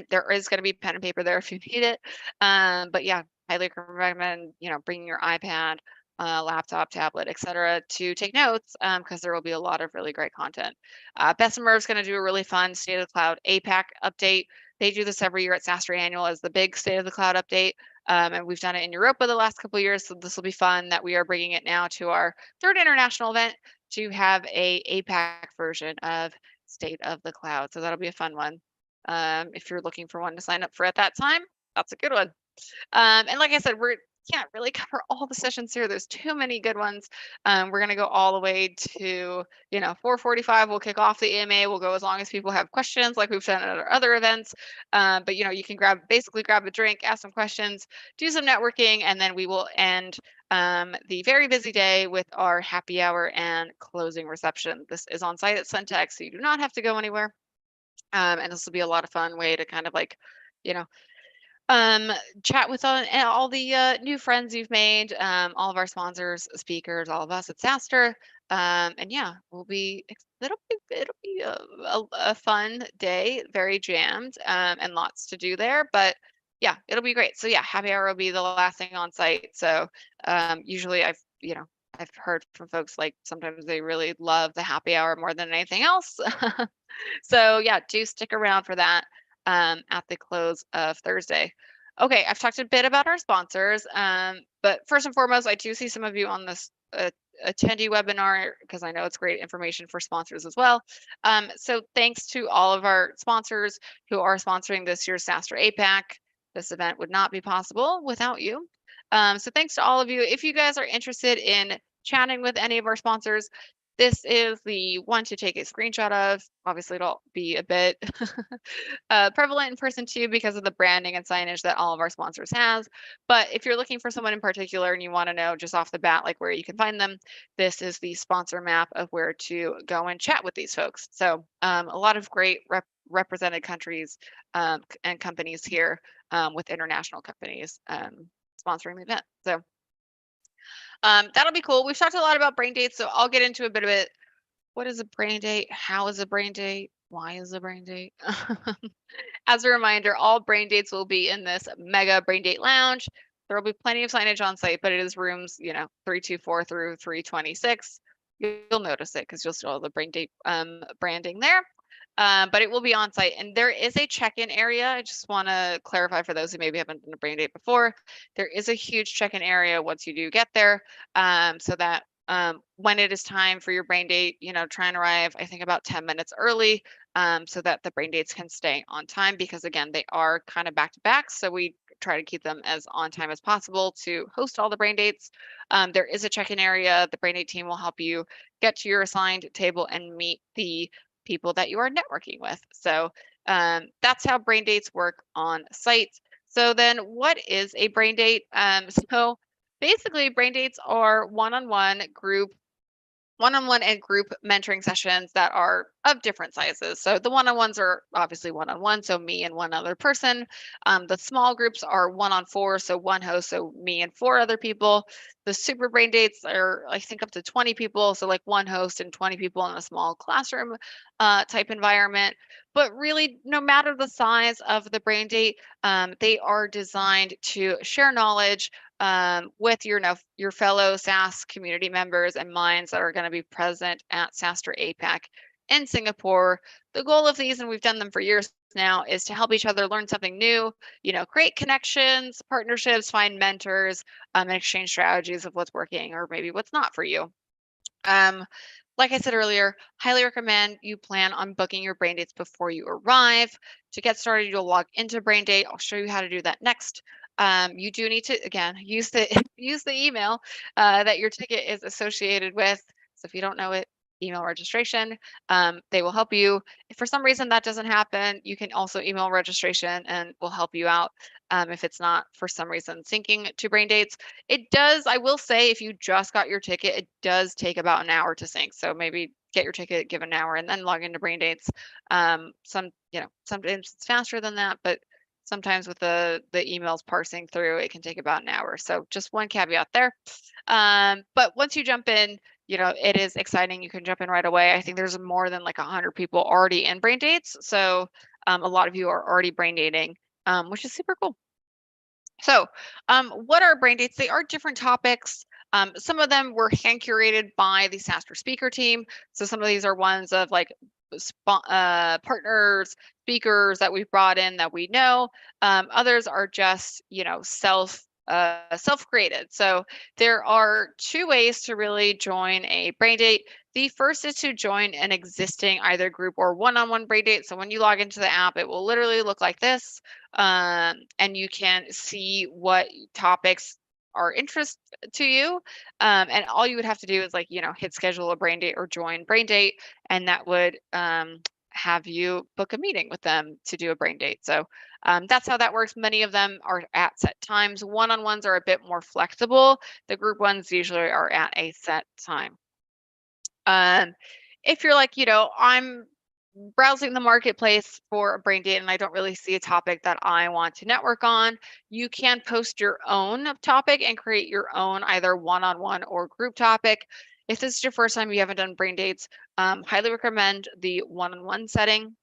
there is going to be pen and paper there if you need it. But yeah, highly recommend, bringing your iPad, laptop, tablet, etc., to take notes because there will be a lot of really great content. Bessemer is going to do a really fun State of the Cloud APAC update. They do this every year at SaaStr Annual as the big State of the Cloud update. And we've done it in Europa the last couple of years, so this will be fun that we are bringing it now to our third international event to have a APAC version of State of the Cloud. So that'll be a fun one. If you're looking for one to sign up for at that time, that's a good one. And like I said, we can't really cover all the sessions here. There's too many good ones. We're going to go all the way to, 4:45. We'll kick off the EMA. We'll go as long as people have questions like we've done at our other events. But, you can basically grab a drink, ask some questions, do some networking, and then we will end the very busy day with our happy hour and closing reception. This is on site at Suntech, so you do not have to go anywhere. And this will be a lot of fun way to kind of like, you know, chat with all the new friends you've made, all of our sponsors, speakers, all of us at SaaStr. And yeah, it'll be a fun day, very jammed, and lots to do there. But yeah, it'll be great. So yeah, happy hour will be the last thing on site. So usually I've heard from folks like sometimes they really love the happy hour more than anything else. So yeah, do stick around for that at the close of Thursday. Okay, I've talked a bit about our sponsors, but first and foremost, I do see some of you on this attendee webinar because I know it's great information for sponsors as well. So thanks to all of our sponsors who are sponsoring this year's SaaStr APAC. This event would not be possible without you. So thanks to all of you. If you guys are interested in chatting with any of our sponsors, this is the one to take a screenshot of. Obviously, it'll be a bit prevalent in person too because of the branding and signage that all of our sponsors has. But if you're looking for someone in particular and you want to know just off the bat like where you can find them, this is the sponsor map of where to go and chat with these folks. So a lot of great represented countries and companies here with international companies sponsoring the event. So that'll be cool. We've talked a lot about brain dates, so I'll get into a bit of it. What is a brain date? How is a brain date? Why is a brain date? As a reminder, all brain dates will be in this mega brain date lounge. There will be plenty of signage on site, but it is rooms, 324 through 326. You'll notice it because you'll see all the brain date branding there. But it will be on site, and there is a check-in area. I just want to clarify for those who maybe haven't done a brain date before. There is a huge check-in area once you do get there, so that when it is time for your brain date, try and arrive, I think, about 10 minutes early, so that the brain dates can stay on time, because again, they are kind of back to back. So we try to keep them as on time as possible to host all the brain dates. There is a check-in area. The brain date team will help you get to your assigned table and meet the people that you are networking with. So that's how brain dates work on site. So then what is a brain date? So basically brain dates are one-on-one and group mentoring sessions that are of different sizes. So the one-on-ones are obviously one-on-one, so me and one other person. The small groups are 1-on-4, so one host, so me and 4 other people. The super brain dates are, I think, up to 20 people, so like one host and 20 people in a small classroom type environment. But really, no matter the size of the brain date, they are designed to share knowledge with your fellow SaaS community members and minds that are going to be present at SaaStr APAC in Singapore. The goal of these, and we've done them for years now, is to help each other learn something new, create connections, partnerships, find mentors, and exchange strategies of what's working or maybe what's not for you. Like I said earlier, highly recommend you plan on booking your brain dates before you arrive. To get started, you'll log into brain date. I'll show you how to do that next. you do need to, again, use the email that your ticket is associated with. So if you don't know it, email registration. They will help you. If for some reason that doesn't happen, you can also email registration and we'll help you out if it's not for some reason syncing to Braindates. It does, I will say, if you just got your ticket, it does take about an hour to sync. So maybe get your ticket, give an hour, and then log into Braindates. Sometimes it's faster than that, but sometimes with the emails parsing through, it can take about an hour. So just one caveat there. But once you jump in, it is exciting. You can jump in right away. I think there's more than like 100 people already in Braindates. So a lot of you are already braindating, which is super cool. So what are Braindates? They are different topics. Some of them were hand curated by the SaaStr speaker team. So some of these are ones of like partners, speakers that we've brought in that we know. Others are just, self-created. So there are two ways to really join a Braindate. The first is to join an existing either group or one-on-one Braindate. So when you log into the app, it will literally look like this, and you can see what topics are interest to you, and all you would have to do is hit schedule a Braindate or join Braindate, and that would have you book a meeting with them to do a Braindate. So that's how that works. Many of them are at set times. One-on-ones are a bit more flexible. The group ones usually are at a set time. If you're like, I'm browsing the marketplace for a Braindate and I don't really see a topic that I want to network on, you can post your own topic and create your own either one-on-one or group topic. If this is your first time, you haven't done Braindates, highly recommend the one-on-one setting.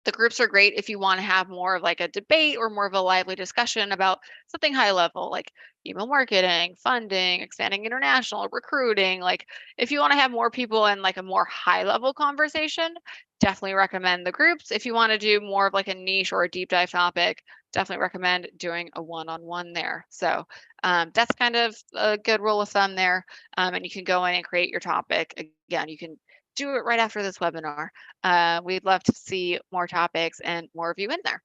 The groups are great if you want to have more of like a debate or more of a lively discussion about something high level, like email marketing, funding, expanding international, recruiting. Like if you want to have more people and like a more high level conversation, definitely recommend the groups. If you want to do more of like a niche or a deep dive topic, definitely recommend doing a one-on-one there. So that's kind of a good rule of thumb there. And you can go in and create your topic. Again, you can do it right after this webinar. We'd love to see more topics and more of you in there.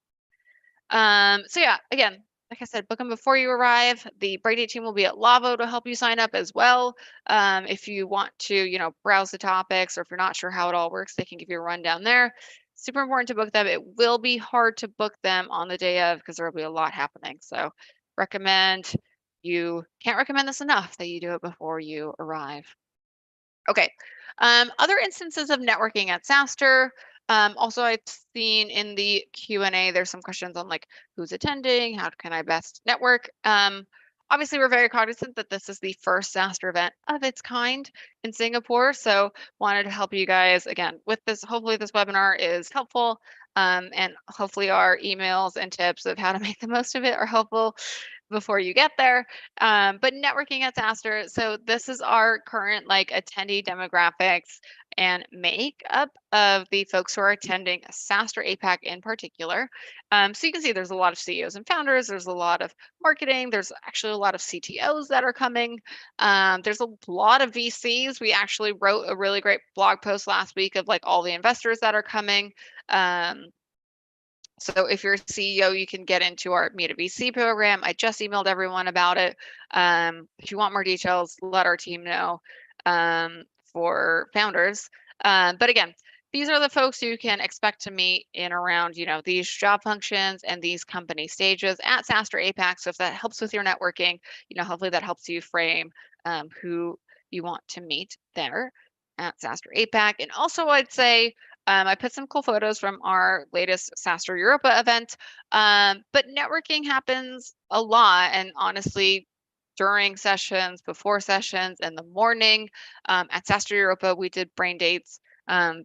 So yeah, again, like I said, book them before you arrive. The Braindate team will be at Lavo to help you sign up as well. If you want to, browse the topics, or if you're not sure how it all works, they can give you a rundown there. Super important to book them. It will be hard to book them on the day of because there will be a lot happening. So can't recommend this enough that you do it before you arrive. Okay. Other instances of networking at SaaStr. Also, I've seen in the Q&A, there's some questions on like who's attending, how can I best network? Obviously, we're very cognizant that this is the first SaaStr event of its kind in Singapore. So wanted to help you guys again with this. Hopefully this webinar is helpful, and hopefully our emails and tips of how to make the most of it are helpful before you get there. But networking at SaaStr, so this is our current attendee demographics and makeup of the folks who are attending SaaStr APAC in particular. So you can see there's a lot of CEOs and founders, there's a lot of marketing, there's actually a lot of CTOs that are coming. There's a lot of VCs. We actually wrote a really great blog post last week of all the investors that are coming. So if you're a CEO, you can get into our Meet a VC program. I just emailed everyone about it. If you want more details, let our team know for founders. But again, these are the folks you can expect to meet in around, these job functions and these company stages at SaaStr APAC. So if that helps with your networking, hopefully that helps you frame who you want to meet there at SaaStr APAC. And also I'd say, I put some cool photos from our latest SaaStr Europa event, but networking happens a lot, and honestly, during sessions, before sessions, in the morning. At SaaStr Europa, we did Braindates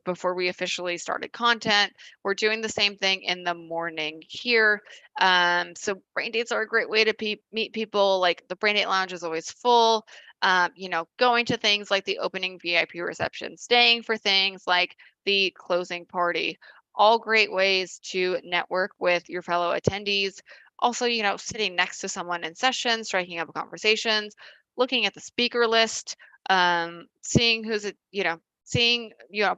before we officially started content. We're doing the same thing in the morning here. So Braindates are a great way to meet people. Like the Braindate Lounge is always full. Going to things like the opening VIP reception, staying for things like the closing party, all great ways to network with your fellow attendees. Also, sitting next to someone in session, striking up conversations, looking at the speaker list, seeing who's,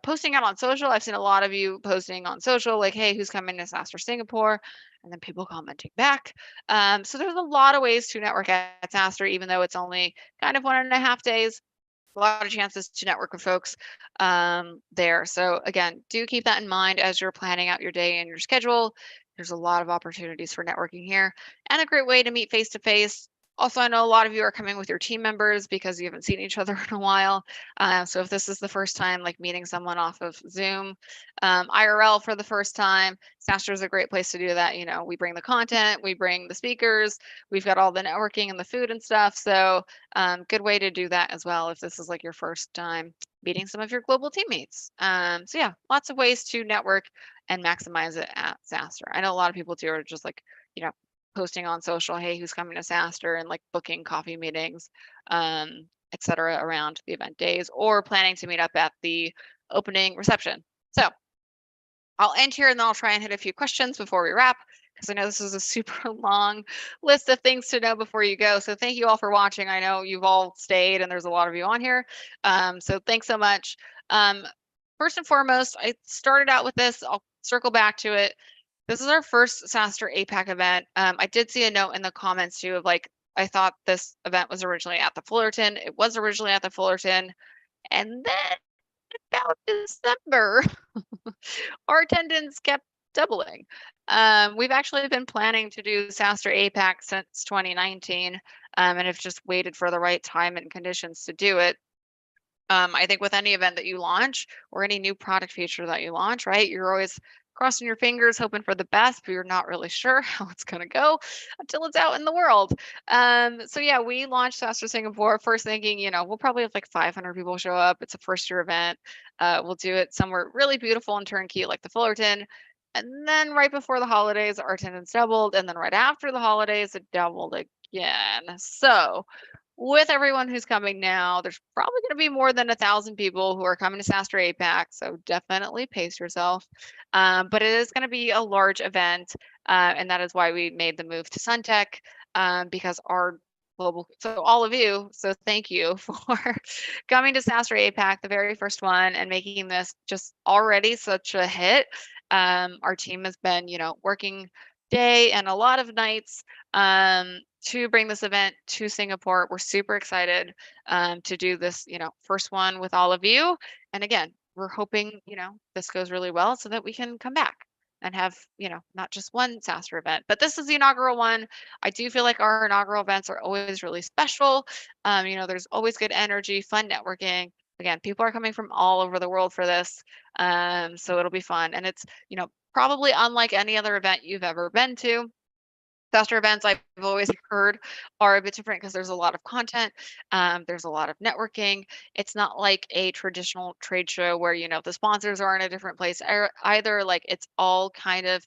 posting out on social. I've seen a lot of you posting on social, like, hey, who's coming to SaaStr Singapore? and then people commenting back. So there's a lot of ways to network at SaaStr, even though it's only kind of 1.5 days. A lot of chances to network with folks there. So again, do keep that in mind as you're planning out your day and your schedule. There's a lot of opportunities for networking here and a great way to meet face to face. Also, I know a lot of you are coming with your team members because you haven't seen each other in a while. So if this is the first time, like meeting someone off of Zoom, IRL for the first time, SaaStr is a great place to do that. You know, we bring the content, we bring the speakers, we've got all the networking and the food and stuff. So good way to do that as well if this is like your first time meeting some of your global teammates. So yeah, lots of ways to network and maximize it at SaaStr. I know a lot of people do are just like, you know, posting on social, hey, who's coming to SaaStr, and like booking coffee meetings, etc. around the event days, or planning to meet up at the opening reception. So I'll end here and then I'll try and hit a few questions before we wrap, because I know this is a super long list of things to know before you go. So thank you all for watching. I know you've all stayed and there's a lot of you on here. So thanks so much. First and foremost, I started out with this. I'll circle back to it. This is our first SaaStr APAC event. I did see a note in the comments too of like, I thought this event was originally at the Fullerton. It was originally at the Fullerton. And then about December, our attendance kept doubling. We've actually been planning to do SaaStr APAC since 2019, and have just waited for the right time and conditions to do it. I think with any event that you launch or any new product feature that you launch, right, you're always crossing your fingers, hoping for the best, but you're not really sure how it's going to go until it's out in the world. So yeah, we launched SaaStr Singapore first thinking, you know, we'll probably have like 500 people show up. It's a first year event. We'll do it somewhere really beautiful and turnkey like the Fullerton. And then right before the holidays, our attendance doubled. And then right after the holidays, it doubled again. So with everyone who's coming now, there's probably going to be more than 1,000 people who are coming to SaaStr APAC, so definitely pace yourself. But it is going to be a large event, and that is why we made the move to Suntech, because our global, so all of you, so thank you for coming to SaaStr APAC, the very first one, and making this just already such a hit. Our team has been, you know, working day and a lot of nights to bring this event to Singapore. We're super excited to do this, you know, first one with all of you. And again, we're hoping, you know, this goes really well so that we can come back and have, you know, not just one SaaStr event, but this is the inaugural one. I do feel like our inaugural events are always really special. You know, there's always good energy, fun networking. Again, people are coming from all over the world for this. So it'll be fun. And it's, you know, probably unlike any other event you've ever been to. SaaStr events, I've always heard, are a bit different because there's a lot of content, there's a lot of networking. It's not like a traditional trade show where, you know, the sponsors are in a different place either. Like it's all kind of,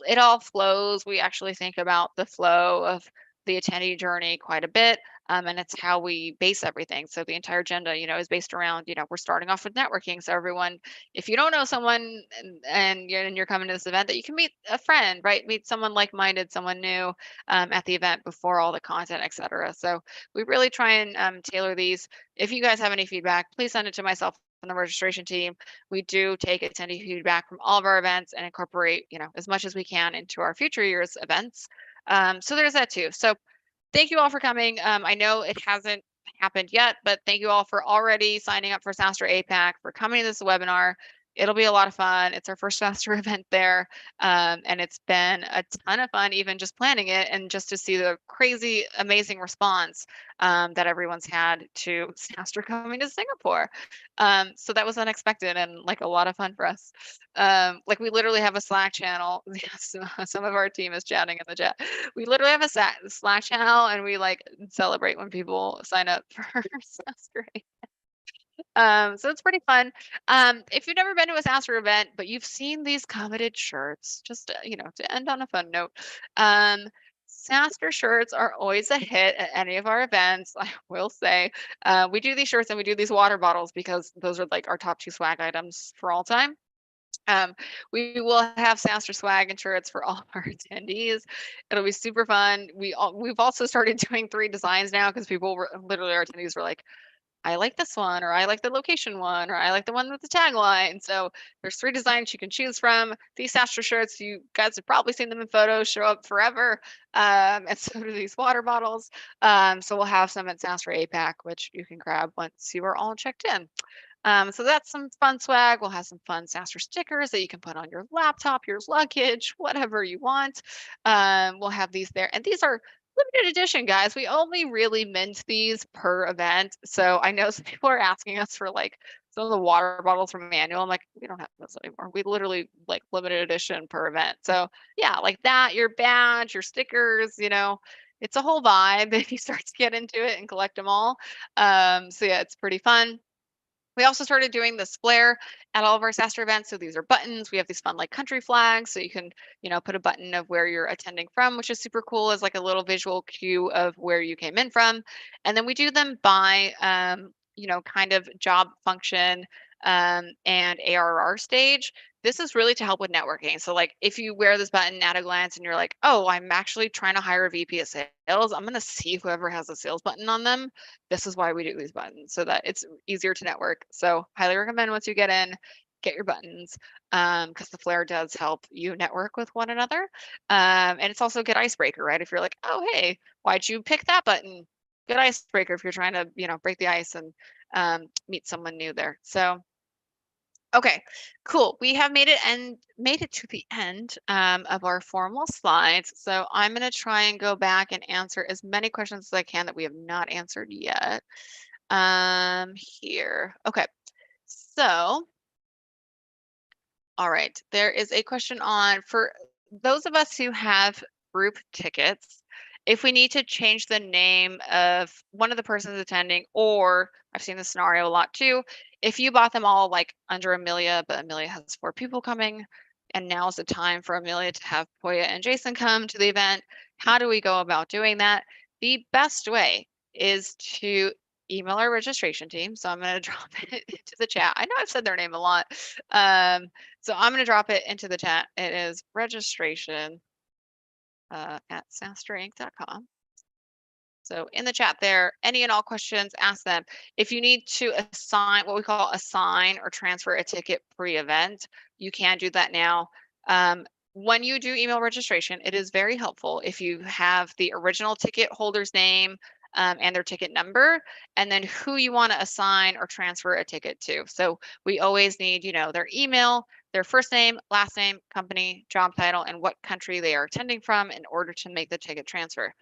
it all flows. We actually think about the flow of the attendee journey quite a bit. And it's how we base everything. So the entire agenda, you know, is based around, you know, we're starting off with networking. So everyone, if you don't know someone and you're coming to this event, that you can meet a friend, right? Meet someone like-minded, someone new at the event before all the content, etc. So we really try and tailor these. If you guys have any feedback, please send it to myself and the registration team. We do take attendee feedback from all of our events and incorporate, you know, as much as we can into our future years events. So there's that too. So thank you all for coming. I know it hasn't happened yet, but thank you all for already signing up for SaaStr APAC, for coming to this webinar. It'll be a lot of fun. It's our first SaaStr event there, and it's been a ton of fun even just planning it and just to see the crazy, amazing response that everyone's had to SaaStr coming to Singapore. So that was unexpected and like a lot of fun for us. Like we literally have a Slack channel. Some of our team is chatting in the chat. We literally have a Slack channel and we like celebrate when people sign up for SaaStr. So it's pretty fun. If you've never been to a SaaStr event, but you've seen these coveted shirts, just you know, to end on a fun note, SaaStr shirts are always a hit at any of our events. I will say, we do these shirts and we do these water bottles because those are like our top 2 swag items for all time. We will have SaaStr swag and shirts for all of our attendees. It'll be super fun. We've also started doing 3 designs now because people were literally, our attendees were like, I like this one, or I like the location one, or I like the one with the tagline. So there's 3 designs you can choose from. These SaaStr shirts, you guys have probably seen them in photos, show up forever. And so do these water bottles. So we'll have some at SaaStr APAC, which you can grab once you are all checked in. So that's some fun swag. We'll have some fun SaaStr stickers that you can put on your laptop, your luggage, whatever you want. We'll have these there. And these are limited edition, guys. We only really mint these per event. So I know some people are asking us for like some of the water bottles from Manual. I'm like, we don't have those anymore. We literally like limited edition per event. So yeah, like that, your badge, your stickers, it's a whole vibe if you start to get into it and collect them all. So yeah, it's pretty fun. We also started doing this flare at all of our SaaStr events. So these are buttons. We have these fun like country flags. So you can, put a button of where you're attending from, which is super cool as like a little visual cue of where you came in from. And then we do them by, kind of job function and ARR stage. This is really to help with networking. So like if you wear this button at a glance and you're like, oh, I'm actually trying to hire a VP of sales, I'm going to see whoever has a sales button on them. This is why we do these buttons so that it's easier to network. So highly recommend once you get in, get your buttons because the flare does help you network with one another. And it's also a good icebreaker, right? If you're like, oh, hey, why'd you pick that button? Good icebreaker if you're trying to, break the ice and meet someone new there. So okay, cool. We have made it to the end of our formal slides. So I'm going to try and go back and answer as many questions as I can that we have not answered yet. Here. Okay. So, all right. There is a question for those of us who have group tickets, if we need to change the name of one of the persons attending, or I've seen this scenario a lot too, if you bought them all like under Amelia, but Amelia has 4 people coming, and now's the time for Amelia to have Poya and Jason come to the event, how do we go about doing that? The best way is to email our registration team. So I'm going to drop it into the chat. I know I've said their name a lot. So I'm going to drop it into the chat. It is registration at SaaStrinc.com. So in the chat there, any and all questions, ask them. If you need to assign what we call assign or transfer a ticket pre-event, you can do that now. When you do email registration, it is very helpful if you have the original ticket holder's name and their ticket number, and then who you want to assign or transfer a ticket to. So we always need, their email, their first name, last name, company, job title, and what country they are attending from in order to make the ticket transfer.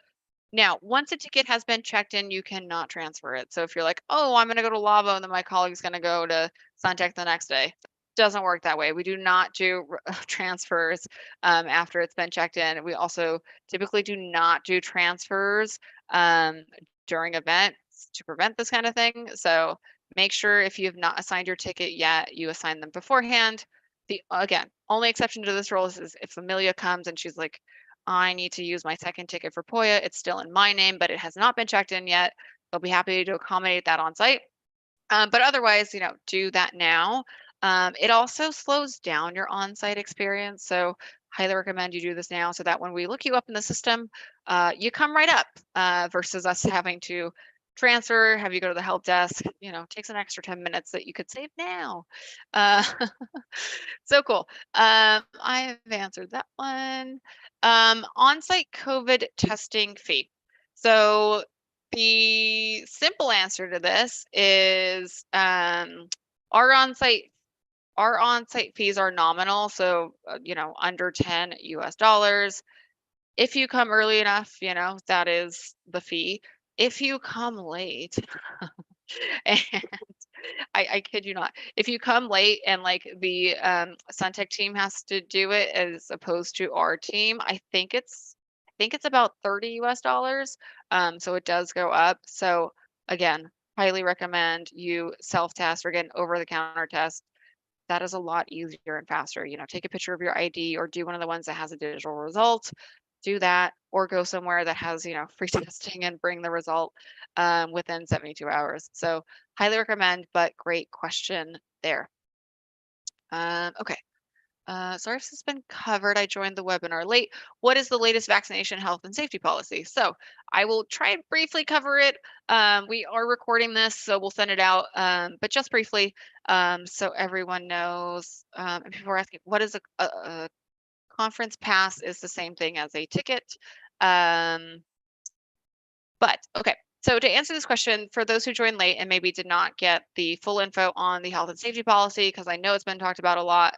Now, once a ticket has been checked in, you cannot transfer it. So if you're like, oh, I'm going to go to Lavo and then my colleague's going to go to Suntech the next day, doesn't work that way. We do not do transfers after it's been checked in. We also typically do not do transfers during events to prevent this kind of thing. So make sure if you have not assigned your ticket yet, you assign them beforehand. Again, only exception to this rule is if Amelia comes and she's like, I need to use my second ticket for Poya. It's still in my name, but it has not been checked in yet. They'll be happy to accommodate that on site. But otherwise, do that now. It also slows down your on-site experience. So highly recommend you do this now so that when we look you up in the system, you come right up versus us having to transfer, have you go to the help desk, takes an extra 10 minutes that you could save now. So cool. I have answered that one. On-site COVID testing fee. So the simple answer to this is our on-site fees are nominal, so under 10 US dollars. If you come early enough, that is the fee. If you come late, and I kid you not, if you come late and like the Suntech team has to do it as opposed to our team, I think it's about 30 US dollars. So it does go up. So again, highly recommend you self-test or get an over-the-counter test. That is a lot easier and faster. Take a picture of your ID or do one of the ones that has a digital result. Do that, or go somewhere that has, free testing and bring the result within 72 hours. So highly recommend, but great question there. Okay. Sorry if this has been covered. I joined the webinar late. What is the latest vaccination health and safety policy? So I will try and briefly cover it. We are recording this, so we'll send it out, but just briefly, so everyone knows. And people are asking, what is a conference pass? Is the same thing as a ticket. But okay, so to answer this question, for those who joined late and maybe did not get the full info on the health and safety policy, because I know it's been talked about a lot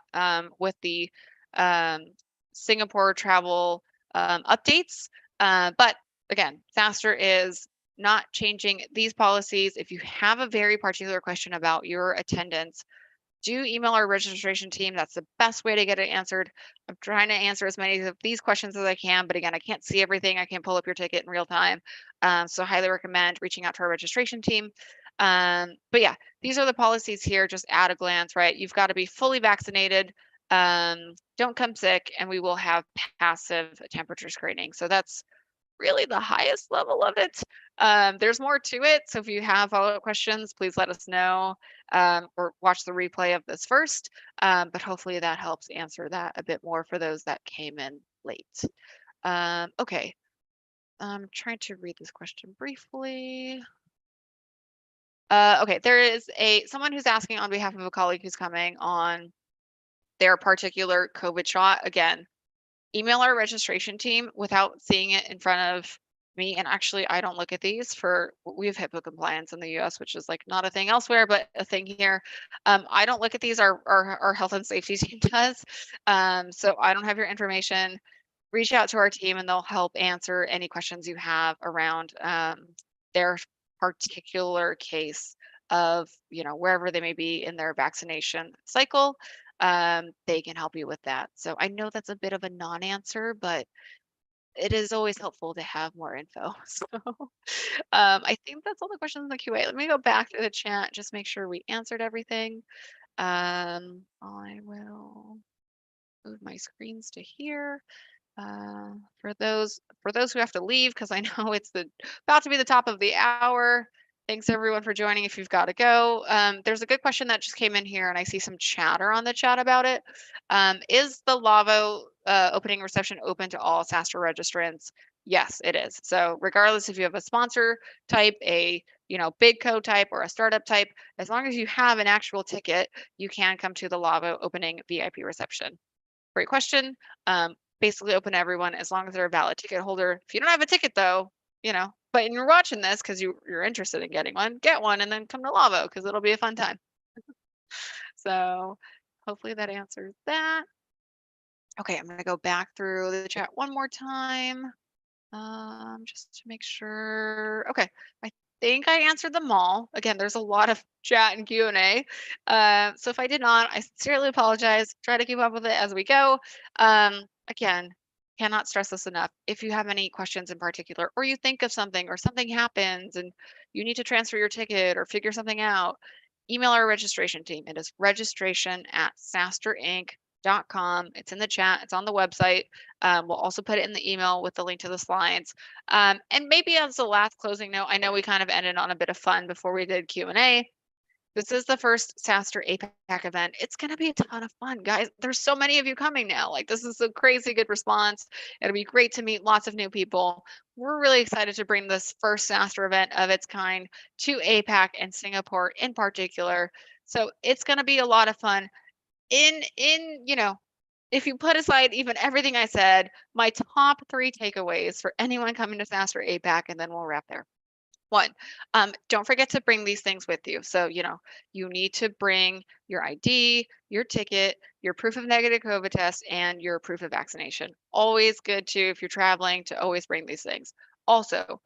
with the um, Singapore travel updates. But again, SaaStr is not changing these policies. If you have a very particular question about your attendance, do email our registration team. That's the best way to get it answered. I'm trying to answer as many of these questions as I can, but again, I can't see everything. I can't pull up your ticket in real time. So highly recommend reaching out to our registration team. But yeah, these are the policies here, just at a glance, right? You've got to be fully vaccinated. Don't come sick, and we will have passive temperature screening. So that's really the highest level of it. There's more to it. So if you have follow-up questions, please let us know or watch the replay of this first. But hopefully that helps answer that a bit more for those that came in late. Okay, I'm trying to read this question briefly. Okay, there is someone who's asking on behalf of a colleague who's coming on their particular COVID shot. Again, email our registration team without seeing it in front of me. And actually, I don't look at these we have HIPAA compliance in the US, which is like not a thing elsewhere, but a thing here. I don't look at these, our health and safety team does. So I don't have your information. Reach out to our team and they'll help answer any questions you have around their particular case of, wherever they may be in their vaccination cycle. They can help you with that. So I know that's a bit of a non-answer, but it is always helpful to have more info. So I think that's all the questions in the QA. Let me go back to the chat, just make sure we answered everything. I will move my screens to here. For those who have to leave, because I know it's about to be the top of the hour. Thanks everyone for joining. If you've got to go, there's a good question that just came in here, and I see some chatter on the chat about it. Is the Lavo opening reception open to all SaaStr registrants? Yes, it is. So regardless if you have a sponsor type, a big co type, or a startup type, as long as you have an actual ticket, you can come to the Lavo opening VIP reception. Great question. Basically open to everyone as long as they're a valid ticket holder. If you don't have a ticket though, but you're watching this because you're interested in getting one, get one and then come to Lavo because it'll be a fun time. So hopefully that answers that. Okay, I'm gonna go back through the chat one more time. Just to make sure. Okay, I think I answered them all. Again, there's a lot of chat and Q&A. So if I did not, I sincerely apologize. Try to keep up with it as we go. Again, cannot stress this enough. If you have any questions in particular, or you think of something, or something happens and you need to transfer your ticket or figure something out, email our registration team. It is registration@saastrinc.com. It's in the chat. It's on the website. We'll also put it in the email with the link to the slides. And maybe as the last closing note, I know we kind of ended on a bit of fun before we did Q&A. This is the first SaaStr APAC event. It's going to be a ton of fun, guys. There's so many of you coming now. Like, this is a crazy good response. It'll be great to meet lots of new people. We're really excited to bring this first SaaStr event of its kind to APAC and Singapore in particular. So it's going to be a lot of fun. If you put aside even everything I said, my top 3 takeaways for anyone coming to SaaStr APAC, and then we'll wrap there. 1, don't forget to bring these things with you. So, you need to bring your ID, your ticket, your proof of negative COVID test, and your proof of vaccination. Always good to, if you're traveling, to always bring these things. Also,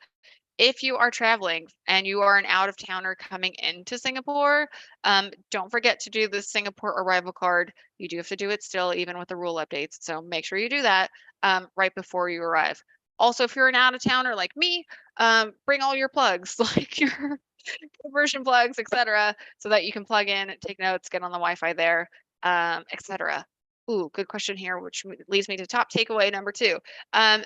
if you are traveling and you are an out-of-towner coming into Singapore, don't forget to do the Singapore arrival card. You do have to do it still, even with the rule updates. So make sure you do that right before you arrive. Also, if you're an out-of-towner like me, bring all your plugs, like your conversion plugs, etc., so that you can plug in, take notes, get on the Wi-Fi there, etc. Ooh, good question here, which leads me to top takeaway number 2.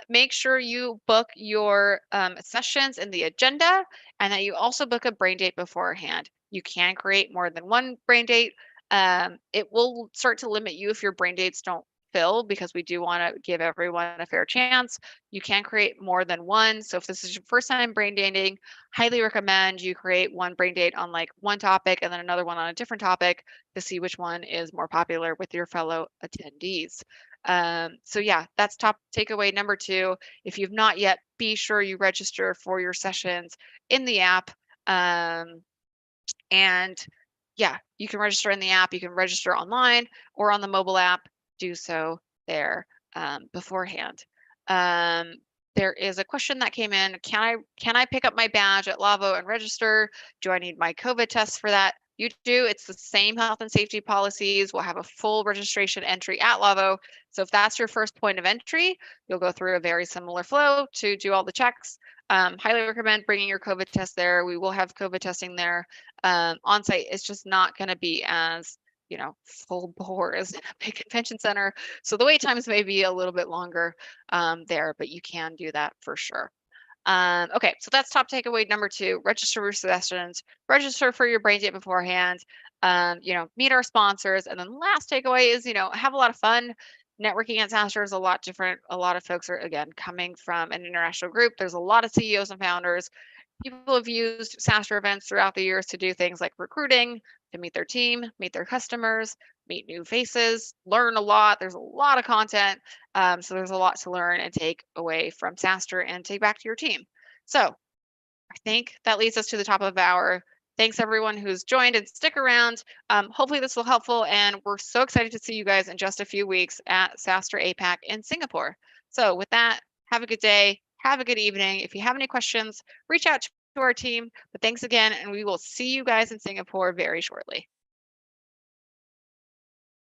Make sure you book your sessions in the agenda, and that you also book a brain date beforehand. You can create more than one brain date. It will start to limit you if your brain dates don't fill, because we do want to give everyone a fair chance. You can create more than one. So if this is your first time brain dating, highly recommend you create one brain date on like one topic and then another one on a different topic to see which one is more popular with your fellow attendees. So yeah, that's top takeaway number 2. If you've not yet, be sure you register for your sessions in the app. And yeah, you can register in the app, you can register online or on the mobile app, do so there beforehand. There is a question that came in. Can I pick up my badge at Lavo and register? Do I need my COVID test for that? You do. It's the same health and safety policies. We'll have a full registration entry at Lavo. So if that's your first point of entry, you'll go through a very similar flow to do all the checks. Highly recommend bringing your COVID test there. We will have COVID testing there on site. It's just not going to be as, full bore as in a big convention center. So the wait times may be a little bit longer there, but you can do that for sure. Okay, so that's top takeaway number 2. Register for sessions, register for your brain date beforehand, meet our sponsors. And then last takeaway is, have a lot of fun. Networking at SaaStr is a lot different. A lot of folks are, again, coming from an international group. There's a lot of CEOs and founders. People have used SaaStr events throughout the years to do things like recruiting, to meet their team, meet their customers, meet new faces, learn a lot. There's a lot of content. So there's a lot to learn and take away from SaaStr and take back to your team. So I think that leads us to the top of the hour. Thanks everyone who's joined, and stick around. Hopefully this will helpful, and we're so excited to see you guys in just a few weeks at SaaStr APAC in Singapore. So with that, have a good day, have a good evening. If you have any questions, reach out to our team. But thanks again, and we will see you guys in Singapore very shortly.